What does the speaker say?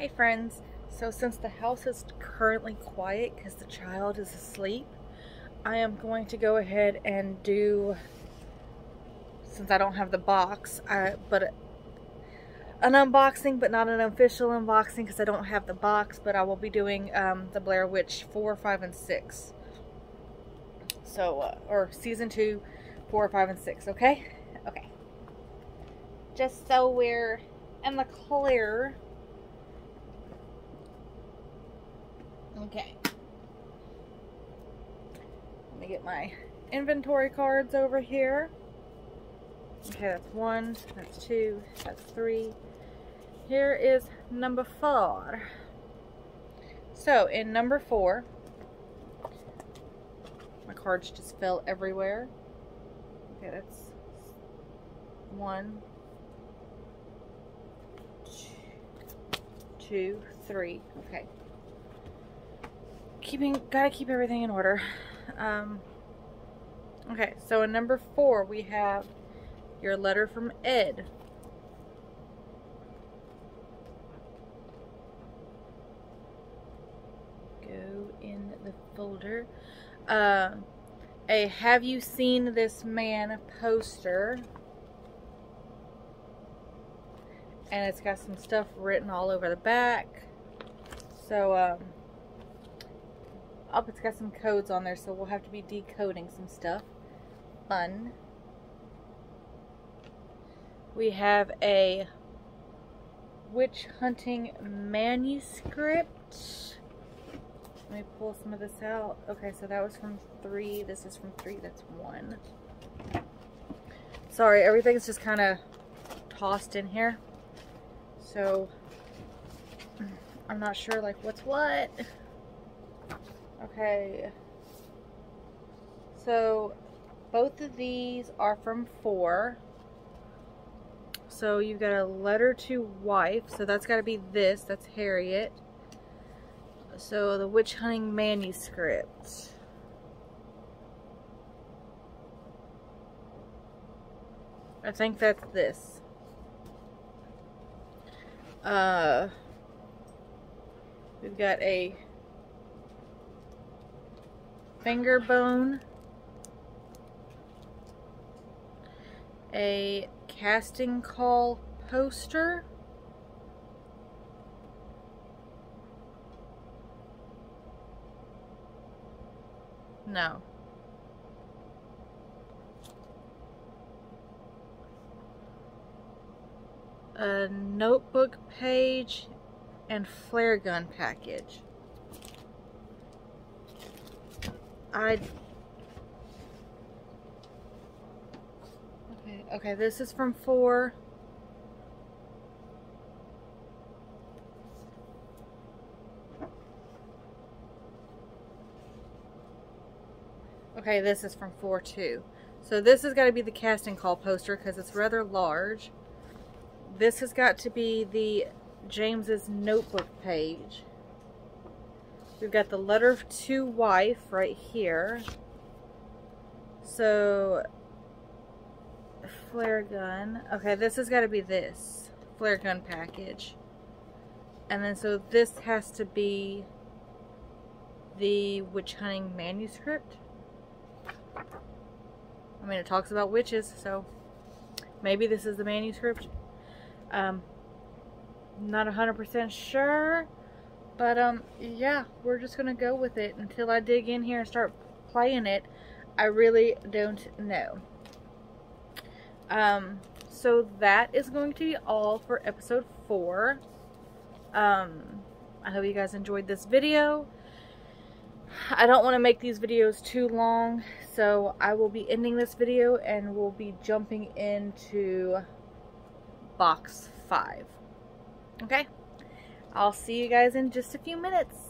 Hey friends, so since the house is currently quiet because the child is asleep, I am going to go ahead and do, since I don't have the box, but an unboxing, but not an official unboxing because I don't have the box, but I will be doing the Blair Witch 4, 5, and 6. So, or season 2, 4, 5, and 6, okay? Okay. Just so we're in the clear. Okay. Let me get my inventory cards over here. Okay, that's 1, that's 2, that's 3. Here is number 4. So, in number 4, my cards just fell everywhere. Okay, that's 1, 2, 3. Okay. Gotta keep everything in order. Okay, so in number 4 we have your letter from Ed. Go in the folder. A "Have you seen this man" poster. And it's got some stuff written all over the back. So, oh, it's got some codes on there, so we'll have to be decoding some stuff. Fun. We have a witch hunting manuscript. Let me pull some of this out. Okay, so that was from 3. This is from 3. That's 1. Sorry, everything's just kind of tossed in here. So, I'm not sure, like, what's what. Okay, so both of these are from 4. So you've got a letter to wife, so that's got to be this. That's Harriet. So the witch hunting manuscript. I think that's this. We've got a finger bone, a casting call poster, no, a notebook page, and flare gun package. Okay, this is from 4. Okay, this is from 4 too. So this has got to be the casting call poster because it's rather large. This has got to be the James's notebook page. We've got the letter to wife right here. So, flare gun. Okay, this has got to be this flare gun package. And then so this has to be the witch hunting manuscript. I mean, it talks about witches, so maybe this is the manuscript. Not 100% sure, but yeah, we're just gonna go with it until I dig in here and start playing it. I really don't know. So that is going to be all for episode 4. I hope you guys enjoyed this video. I don't want to make these videos too long, so I will be ending this video and we'll be jumping into box 5. Okay? I'll see you guys in just a few minutes.